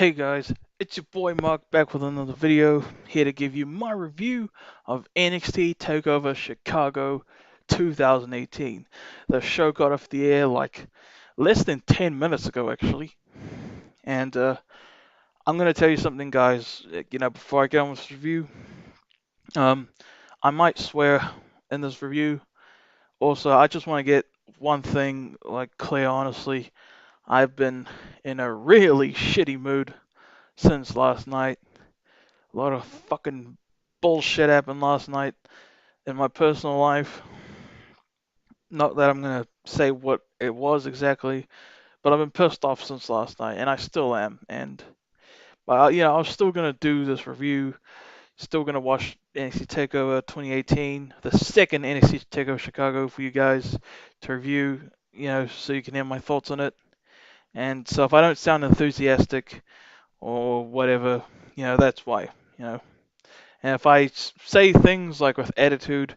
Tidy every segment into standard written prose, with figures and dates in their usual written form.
Hey guys, it's your boy Mark back with another video, here to give you my review of NXT TakeOver Chicago 2018. The show got off the air like less than 10 minutes ago actually, and I'm going to tell you something guys, before I get on with this review, um, I might swear in this review. Also, I just want to get one thing like clear honestly, I've been in a really shitty mood since last night. A lot of fucking bullshit happened last night in my personal life. Not that I'm gonna say what it was exactly, but I've been pissed off since last night, and I still am. And but I'm still gonna do this review. Still gonna watch NXT Takeover 2018, the second NXT Takeover Chicago for you guys to review. So you can hear my thoughts on it. And so if I don't sound enthusiastic or whatever, that's why. You know. And if I say things like with attitude,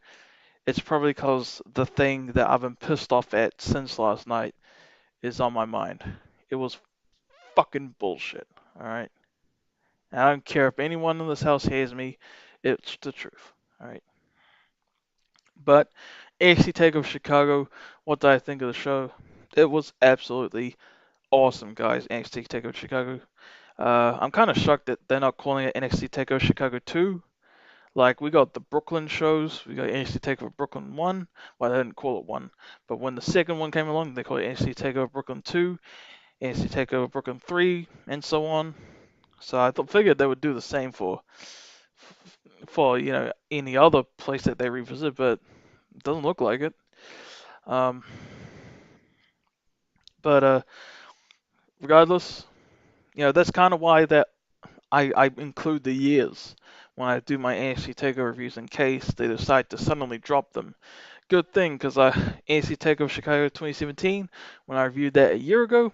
it's probably because the thing that I've been pissed off at since last night is on my mind. It was fucking bullshit, alright? And I don't care if anyone in this house hears me, it's the truth, alright? But NXT TakeOver Chicago, what did I think of the show? It was absolutely awesome, guys. NXT TakeOver Chicago. I'm kind of shocked that they're not calling it NXT TakeOver Chicago 2. Like, we got the Brooklyn shows, we got NXT TakeOver Brooklyn 1. Well, they didn't call it 1. But when the second one came along, they called it NXT TakeOver Brooklyn 2, NXT TakeOver Brooklyn 3, and so on. So I figured they would do the same for any other place that they revisit, but it doesn't look like it. Um, but regardless, that's kind of why that I include the years when I do my NXT TakeOver reviews in case they decide to suddenly drop them. Good thing, because NXT TakeOver Chicago 2017, when I reviewed that a year ago,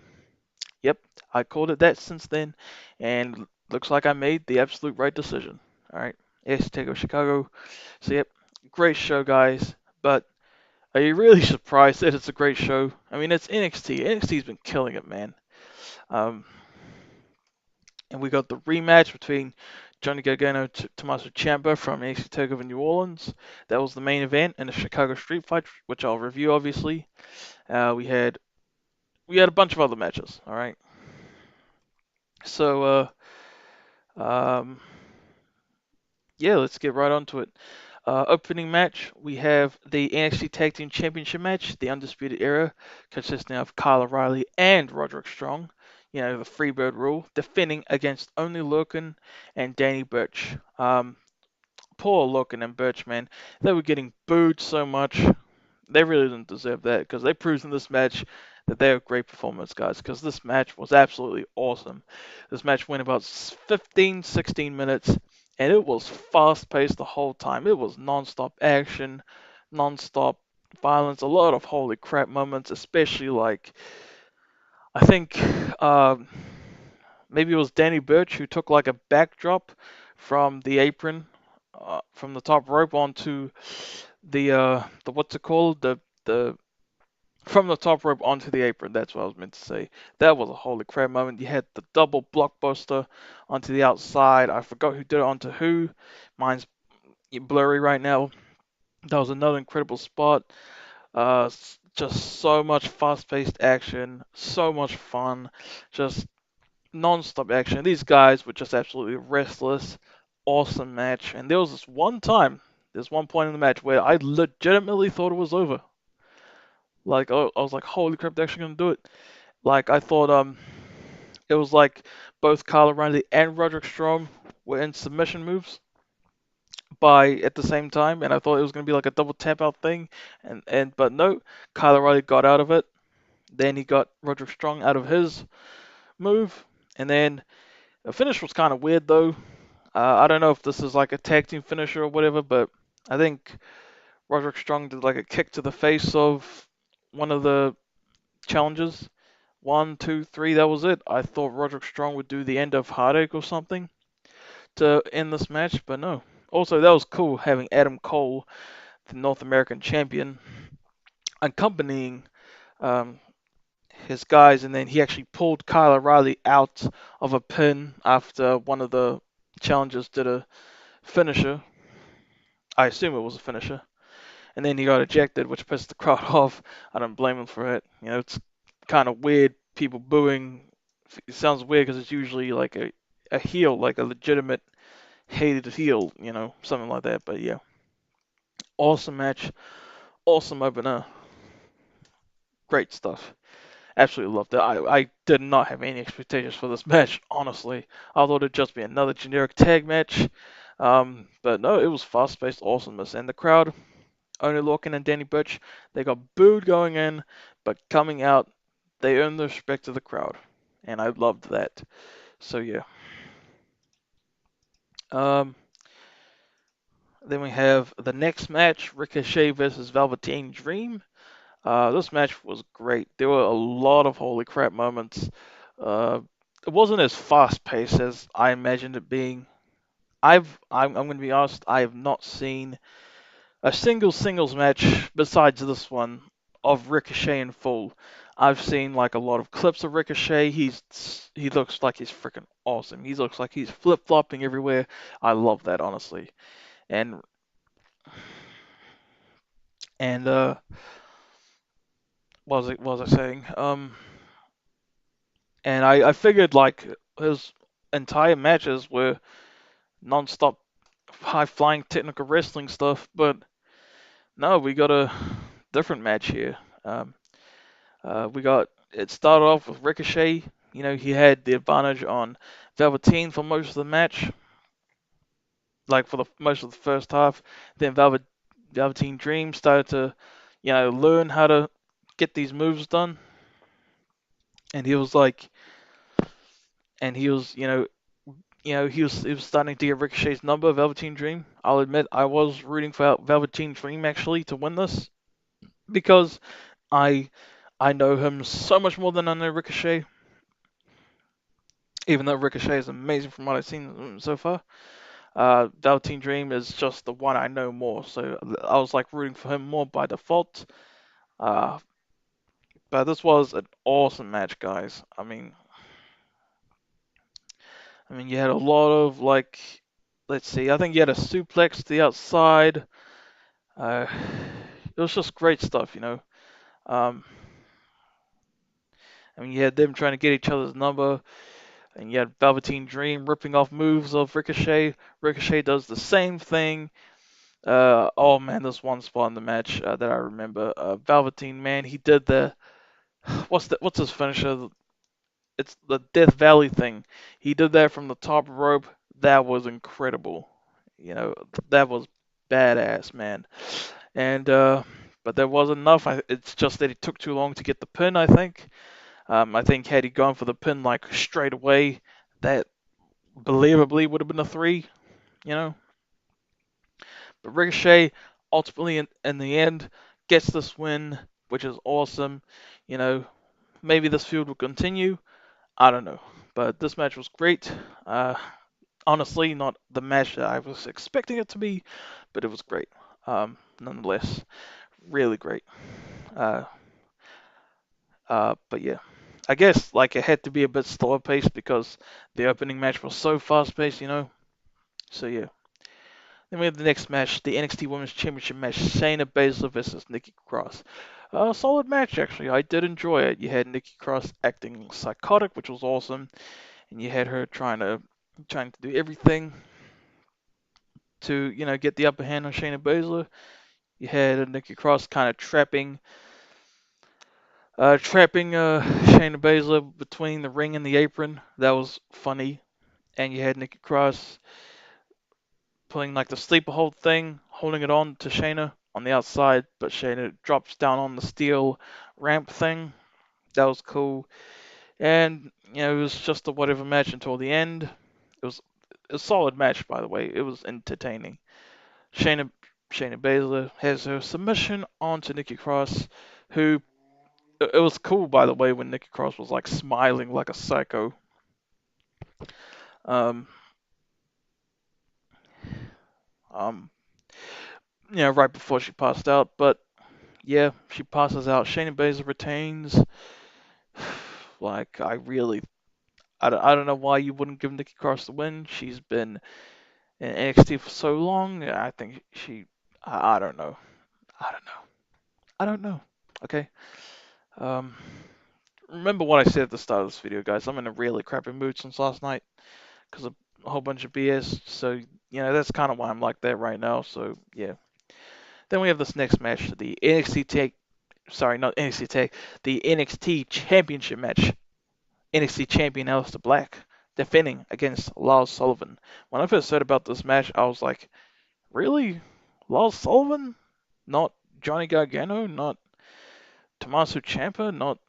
yep, I called it that since then, and looks like I made the absolute right decision. All right, NXT TakeOver Chicago. So yep, great show, guys. But are you really surprised that it's a great show? I mean, it's NXT. NXT's been killing it, man. Um, and we got the rematch between Johnny Gargano to Tommaso Ciampa from NXT TakeOver New Orleans. That was the main event in the Chicago Street Fight, which I'll review obviously. We had a bunch of other matches. All right, so um, yeah, let's get right onto it. Opening match, we have the NXT Tag Team Championship match, the Undisputed Era, consisting of Kyle O'Reilly and Roderick Strong. The Freebird rule, defending against only Lorcan and Danny Burch. Poor Lorcan and Burch, man. They were getting booed so much. They really didn't deserve that because they proved in this match that they are great performers, guys. Because this match was absolutely awesome. This match went about 15, 16 minutes, and it was fast paced the whole time. It was non-stop action, non-stop violence, a lot of holy crap moments, especially like I think maybe it was Danny Burch who took like a backdrop from the apron, from the top rope onto the what's it called, the from the top rope onto the apron. That's what I was meant to say. That was a holy crap moment. You had the double blockbuster onto the outside. I forgot who did it onto who. Mine's blurry right now. That was another incredible spot. Just so much fast-paced action, so much fun, just non-stop action. These guys were just absolutely restless. Awesome match. And there was there's one point in the match where I legitimately thought it was over. Like I was like, holy crap, they're actually gonna do it. Like I thought it was like both Kyle O'Reilly and Roderick Strong were in submission moves by at the same time, and I thought it was gonna be like a double tap out thing, and but no, Kyle O'Reilly got out of it. Then he got Roderick Strong out of his move, and then the finish was kind of weird though. I don't know if this is like a tag team finisher or whatever, but I think Roderick Strong did like a kick to the face of one of the challengers. One, two, three, that was it. I thought Roderick Strong would do the end of Heartache or something to end this match, but no. Also, that was cool having Adam Cole, the North American champion, accompanying um, his guys, and then he actually pulled Kyle O'Reilly out of a pin after one of the challengers did a finisher. I assume it was a finisher. And then he got ejected, which pissed the crowd off. I don't blame him for it. You know, it's kind of weird, people booing. It sounds weird because it's usually like a heel, like a legitimate hated heel, you know, something like that. But yeah, awesome match, awesome opener, great stuff. Absolutely loved it. I did not have any expectations for this match, honestly. I thought it'd just be another generic tag match. But no, it was fast-paced awesomeness. And the crowd, Oney Lorcan and Danny Burch, they got booed going in, but coming out, they earned the respect of the crowd. And I loved that. So yeah. Um, then we have the next match, Ricochet versus Velveteen Dream. This match was great. There were a lot of holy crap moments. Uh, it wasn't as fast paced as I imagined it being. I'm going to be honest. I have not seen a singles match besides this one of Ricochet in full. I've seen like a lot of clips of Ricochet. He looks like he's freaking awesome. He looks like he's flip flopping everywhere. I love that honestly. And and what was I saying? And I figured like his entire matches were non-stop high flying technical wrestling stuff, but no, we got a different match here. Um, we got it started off with Ricochet. You know, he had the advantage on Velveteen for most of the match, like for the most of the first half. Then Velveteen Dream started to, you know, learn how to get these moves done, and he was like, and he was, he was starting to get Ricochet's number, Velveteen Dream. I'll admit I was rooting for Velveteen Dream actually to win this because I I know him so much more than I know Ricochet. Even though Ricochet is amazing from what I've seen so far, Velveteen Dream is just the one I know more. So I was like rooting for him more by default. Uh, but this was an awesome match, guys. I mean, you had a lot of like, let's see, I think you had a suplex to the outside. Uh, it was just great stuff, you know. Um, I mean, you had them trying to get each other's number, and you had Velveteen Dream ripping off moves of Ricochet. Ricochet does the same thing. Oh man, there's one spot in the match that I remember. Velveteen, man, he did the what's his finisher? It's the Death Valley thing. He did that from the top rope. That was incredible. You know, that was badass, man. And but there was enough. It's just that it took too long to get the pin. I think had he gone for the pin like straight away, that believably would have been a 3. You know, but Ricochet ultimately in the end gets this win, which is awesome. You know, maybe this feud will continue. I don't know, but this match was great. Uh, Honestly, not the match that I was expecting it to be, but it was great. Nonetheless, really great. Uh, but yeah, I guess like it had to be a bit slower paced because the opening match was so fast paced, you know. So yeah. Then we have the next match, the NXT Women's Championship match, Shayna Baszler versus Nikki Cross. A solid match actually. I did enjoy it. You had Nikki Cross acting psychotic, which was awesome, and you had her trying to do everything to get the upper hand on Shayna Baszler. You had Nikki Cross kind of trapping Shayna Baszler between the ring and the apron. That was funny. And you had Nikki Cross pulling like the sleeper hold thing, holding it on to Shayna on the outside, but Shayna drops down on the steel ramp thing. That was cool. And it was just a whatever match until the end. It was a solid match, by the way. It was entertaining. Shayna Shayna Baszler has her submission onto Nikki Cross, who it was cool, by the way, when Nikki Cross was like smiling like a psycho. Um, um, right before she passed out. But yeah, she passes out. Shayna Baszler retains. Like, I don't know why you wouldn't give Nikki Cross the win. She's been in NXT for so long. I think I don't know. I don't know. I don't know. Okay. Um, Remember what I said at the start of this video, guys. I'm in a really crappy mood since last night because of a whole bunch of BS. So, that's kind of why I'm like that right now. So, yeah. Then we have this next match, the NXT Take. Sorry, not NXT Take. The NXT Championship Match. NXT Champion Aleister Black defending against Lars Sullivan. When I first heard about this match, I was like, really? Lars Sullivan? Not Johnny Gargano? Not Tommaso Ciampa? Not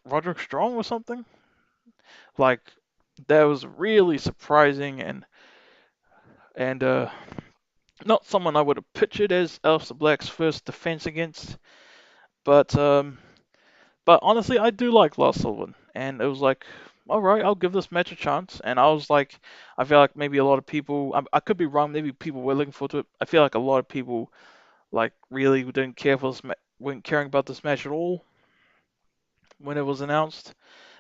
Roderick Strong or something? Like, that was really surprising and not someone I would have pictured as Aleister Black's first defense against. But honestly, I do like Lars Sullivan, and it was like, all right, I'll give this match a chance. And I was like, I feel like maybe a lot of people, I could be wrong, maybe people were looking forward to it. I feel like a lot of people like really didn't care for this, weren't caring about this match at all when it was announced.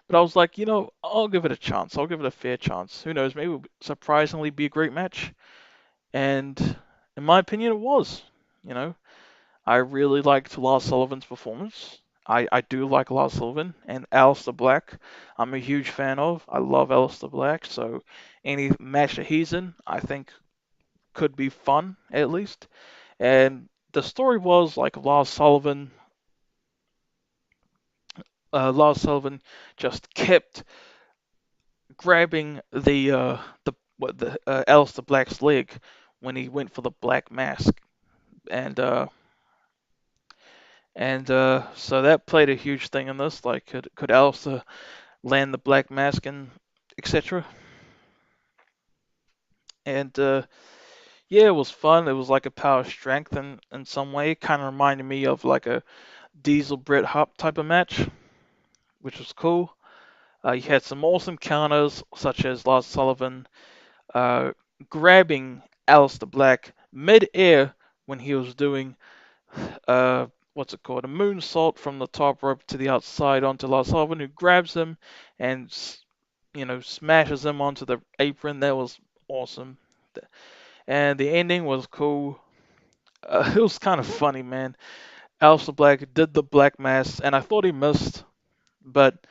But I was like, I'll give it a chance. I'll give it a fair chance. Who knows? Maybe it will surprisingly be a great match. And in my opinion, it was. You know, I really liked Lars Sullivan's performance. I do like Lars Sullivan and Aleister Black. I'm a huge fan of. I love Aleister Black, so any match that he's in, I think could be fun at least. And the story was like Lars Sullivan just kept grabbing the Aleister Black's leg when he went for the black mask, and so that played a huge thing in this. Like, could Aleister land the black mask and etc. And yeah, it was fun. It was like a power strength in some way. It kind of reminded me of like a Diesel Bret Hart type of match, which was cool. You had some awesome counters, such as Lars Sullivan uh, grabbing Aleister Black mid-air when he was doing what's it called, a moonsault from the top rope to the outside onto Lars Sullivan, who grabs him and smashes him onto the apron. That was awesome. And the ending was cool. It was kind of funny, man. Aleister Black did the black mass, and I thought he missed, but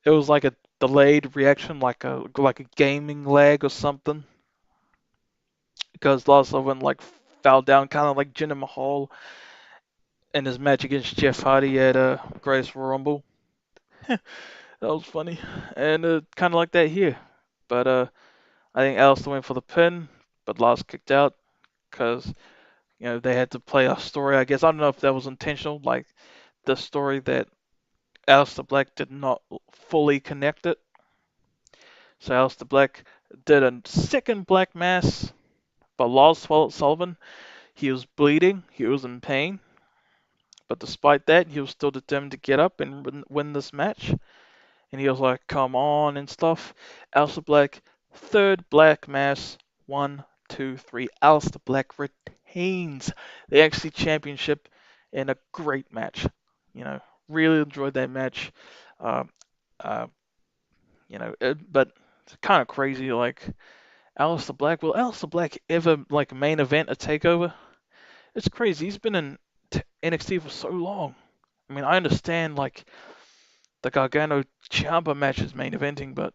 it was like a delayed reaction, like a gaming lag or something, because Lars Sullivan like fell down, kind of like Jinder Mahal in his match against Jeff Hardy at Greatest Royal Rumble. That was funny, and kind of like that here. But I think Aleister went for the pin, but Lars kicked out because they had to play a story. I guess I don't know if that was intentional, like the story that Aleister Black did not fully connect it. So Aleister Black did a second Black Mass, but Lars Sullivan, he was bleeding, he was in pain, but despite that, he was still determined to get up and win this match. And he was like, "Come on" and stuff. Aleister Black, third Black Mass, 1, 2, 3. Aleister Black retains the NXT Championship in a great match. Really enjoyed that match. Uh, uh, but it's kind of crazy. Like, Aleister Black, will Aleister Black ever like main event a takeover? It's crazy. He's been in NXT for so long. I mean, I understand like the Gargano Ciampa match is main eventing, but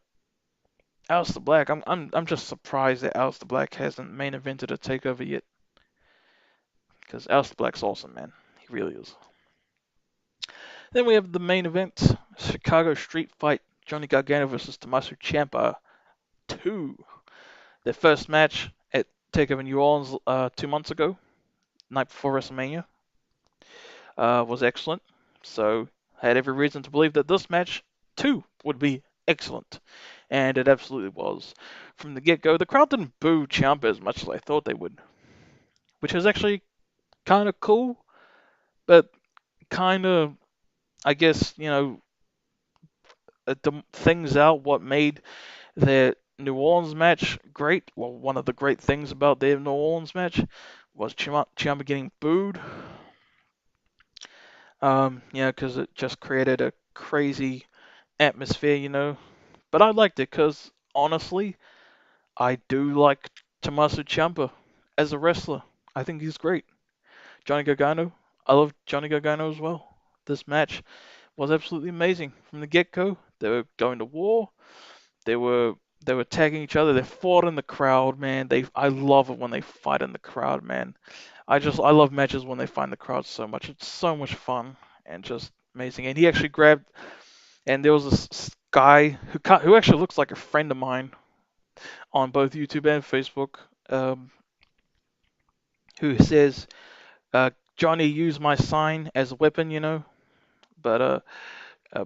Aleister Black, I'm just surprised that Aleister Black hasn't main evented a takeover yet. Because Aleister Black's awesome, man. He really is. Then we have the main event, Chicago Street Fight, Johnny Gargano versus Tommaso Ciampa 2. Their first match at TakeOver New Orleans 2 months ago, night before WrestleMania, was excellent. So I had every reason to believe that this match too would be excellent. And it absolutely was. From the get-go, the crowd didn't boo Ciampa as much as I thought they would, which is actually kind of cool, but kind of, I guess, things out what made their New Orleans match great. Well, one of the great things about their New Orleans match was Ciampa getting booed. Because it just created a crazy atmosphere, But I liked it because honestly, I do like Tommaso Ciampa as a wrestler. I think he's great. Johnny Gargano, I love Johnny Gargano as well. This match was absolutely amazing from the get-go. They were going to war. They were they were tagging each other. They fought in the crowd, man. I love it when they fight in the crowd, man. I love matches when they find the crowd so much. It's so much fun and just amazing. And he actually grabbed, and there was this guy who actually looks like a friend of mine on both YouTube and Facebook, um, who says, "Johnny used my sign as a weapon," but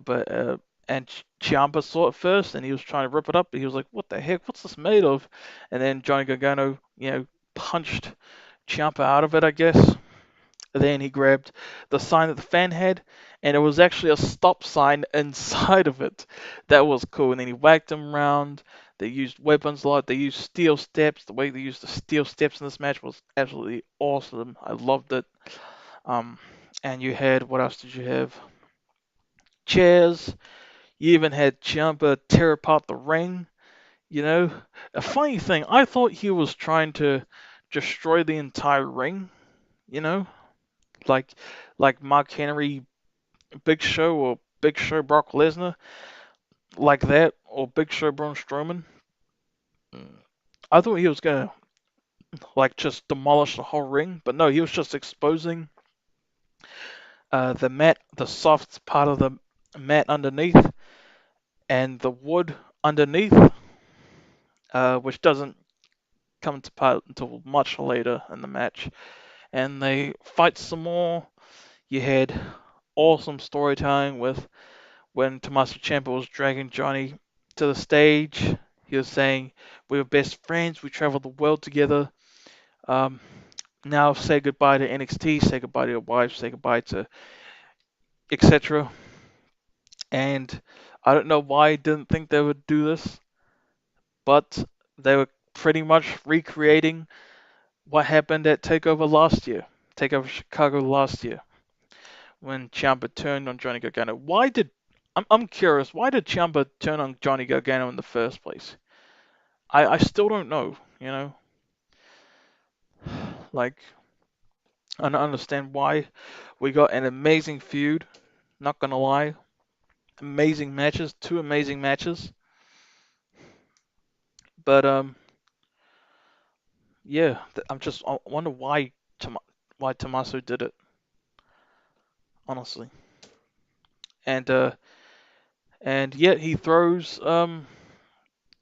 but and Ciampa saw it first, and he was trying to rip it up. But he was like, "What the heck? What's this made of?" And then Johnny Gargano, punched Ciampa out of it, I guess. Then he grabbed the sign that the fan had, and it was actually a stop sign inside of it. That was cool. And then he whacked him around. They used weapons a lot. They used steel steps. The way they used the steel steps in this match was absolutely awesome. I loved it. Um, and you had, what else did you have? Chairs. You even had Ciampa tear apart the ring. A funny thing, I thought he was trying to destroy the entire ring. You know, like Mark Henry, Big Show, or Big Show Brock Lesnar, like that, or Big Show Braun Strowman. I thought he was gonna just demolish the whole ring, but no, he was just exposing the mat, the soft part of the mat underneath, and the wood underneath, which doesn't come to part until much later in the match. And they fight some more. You had awesome storytelling with when Tommaso Ciampa was dragging Johnny to the stage. He was saying, "We were best friends. We traveled the world together. Um, now say goodbye to NXT. Say goodbye to your wife. Say goodbye to etc." And I don't know why I didn't think they would do this, but they were pretty much recreating what happened at TakeOver last year, TakeOver Chicago last year, when Ciampa turned on Johnny Gargano. I'm curious, why did Ciampa turn on Johnny Gargano in the first place? I still don't know. Like, I don't understand why. We got an amazing feud, not gonna lie. Amazing matches, two amazing matches. But yeah, I wonder why Tommaso did it, honestly. And yet he throws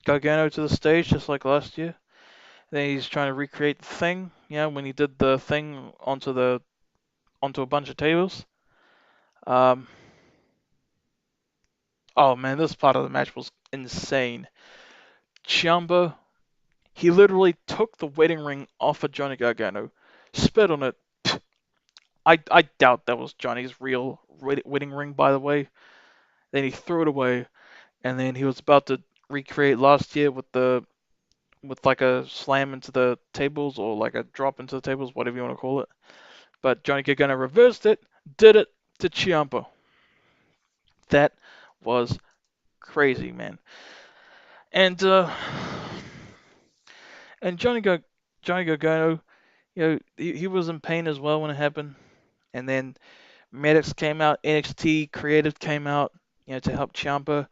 Gargano to the stage just like last year. Then he's trying to recreate the thing, when he did the thing onto a bunch of tables. Um, oh man, this part of the match was insane. Ciampa, he literally took the wedding ring off of Johnny Gargano, spit on it. I doubt that was Johnny's real wedding ring, by the way. Then he threw it away, and then he was about to recreate last year with like a slam into the tables or like a drop into the tables, whatever you want to call it. But Johnny Gargano reversed it, did it to Ciampa. That was crazy, man. And Johnny Gargano, he was in pain as well when it happened. And then Medics came out, NXT Creative came out, to help Ciampa.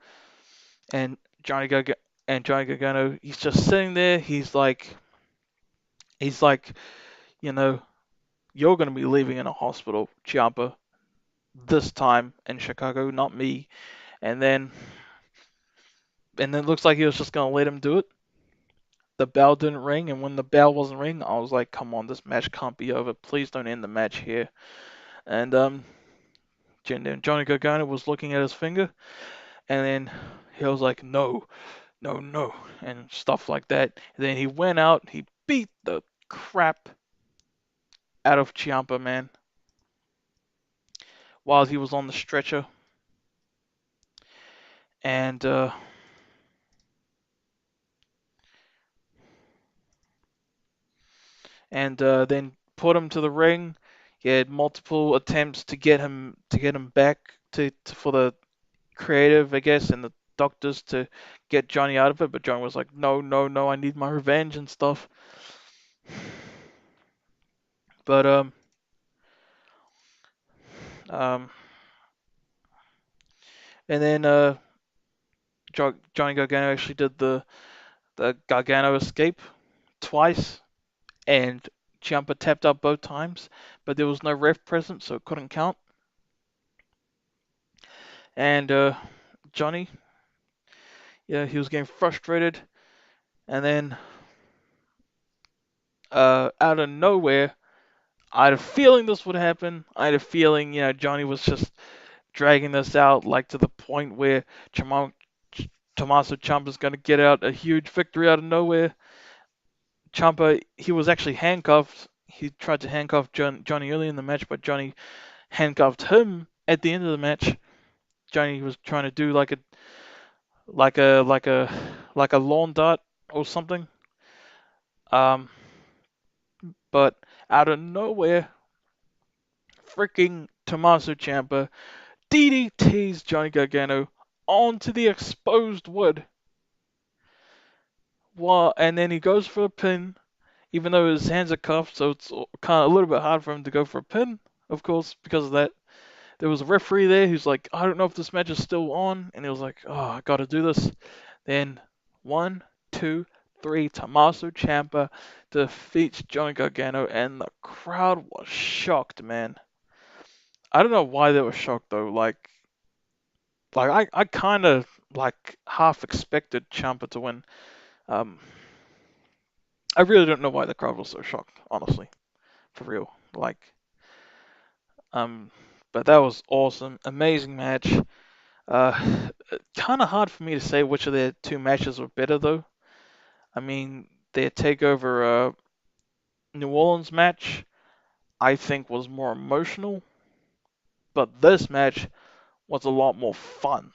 And Johnny Gargano, he's just sitting there. He's like, you know, you're gonna be leaving in a hospital, Ciampa. This time in Chicago, not me. And then it looks like he was just gonna let him do it. The bell didn't ring, and when the bell wasn't ringing, I was like, "Come on, this match can't be over. Please don't end the match here." And Johnny Gargano was looking at his finger, and then he was like, "No, no, no," and stuff like that. And then he went out, he beat the crap out of Ciampa, man, while he was on the stretcher, and then put him to the ring. He had multiple attempts to get him back for the creative, I guess, and the doctors to get Johnny out of it. But Johnny was like, no, no, no, I need my revenge and stuff. But um, and then Johnny Gargano actually did the Gargano escape twice, and Ciampa tapped out both times, but there was no ref present, so it couldn't count. And Johnny, yeah, he was getting frustrated, and then out of nowhere, I had a feeling this would happen. I had a feeling, Johnny was just dragging this out, like to the point where Tommaso Ciampa's going to get out a huge victory out of nowhere. Ciampa, he was actually handcuffed. He tried to handcuff Johnny early in the match, but Johnny handcuffed him at the end of the match. Johnny was trying to do like a like a like a lawn dart or something. Um, but out of nowhere, freaking Tommaso Ciampa DDTs Johnny Gargano onto the exposed wood. And then he goes for a pin, even though his hands are cuffed, so it's kind of a little bit hard for him to go for a pin, of course, because of that. There was a referee there who's like, I don't know if this match is still on, and he was like, oh, I gotta do this. Then 1, 2, 3, Tommaso Ciampa defeats Johnny Gargano, and the crowd was shocked, man. I don't know why they were shocked though. I kind of like half expected Ciampa to win. Um, I really don't know why the crowd was so shocked, honestly, for real. Um, but that was awesome, amazing match. Kind of hard for me to say which of their two matches were better though. I mean, their Takeover New Orleans match, I think, was more emotional, but this match was a lot more fun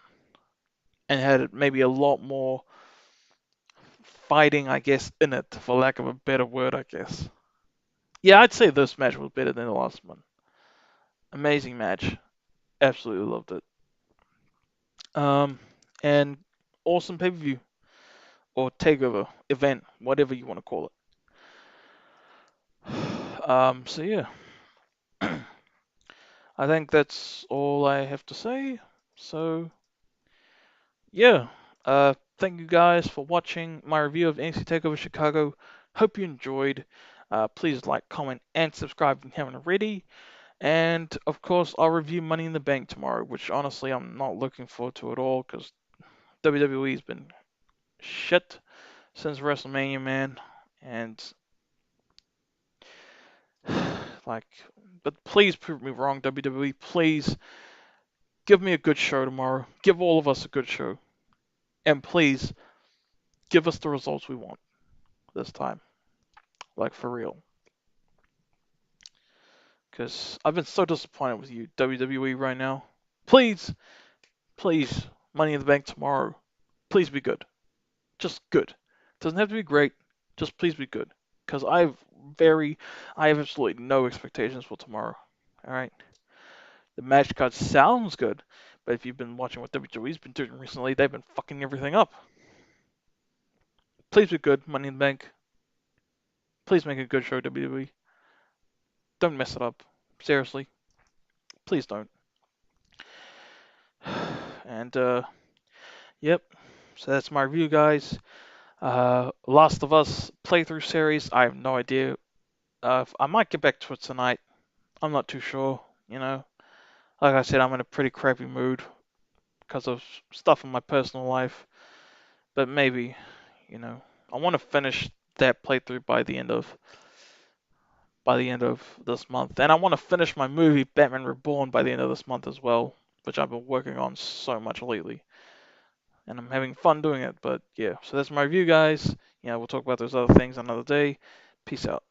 and had maybe a lot more fighting, I guess, in it, for lack of a better word, I guess. Yeah, I'd say this match was better than the last one. Amazing match. Absolutely loved it. Um, and awesome pay-per-view or takeover event, whatever you want to call it. So yeah, I think that's all I have to say. So yeah, thank you guys for watching my review of NXT TakeOver Chicago. Hope you enjoyed. Please like, comment, and subscribe if you haven't already. And of course, I'll review Money in the Bank tomorrow, which honestly I'm not looking forward to at all because WWE's been shit since WrestleMania, man. And like, but please prove me wrong, WWE. Please give me a good show tomorrow. Give all of us a good show, and please give us the results we want this time, like for real. Because I've been so disappointed with you, WWE, right now. Please, please, Money in the Bank tomorrow. Please be good. Just good. Doesn't have to be great. Just please be good. Because I have absolutely no expectations for tomorrow. All right. The match card sounds good, but if you've been watching what WWE's been doing recently, they've been fucking everything up. Please be good, Money in the Bank. Please make a good show, WWE. Don't mess it up. Seriously. Please don't. And, yep. So that's my review, guys. Last of Us playthrough series, I have no idea. I might get back to it tonight. I'm not too sure, you know. Like I said, I'm in a pretty crappy mood because of stuff in my personal life. But maybe, you know, I want to finish that playthrough by the end of this month. And I want to finish my movie Batman Reborn by the end of this month as well, which I've been working on so much lately. And I'm having fun doing it, but yeah. So that's my review, guys. We'll talk about those other things another day. Peace out.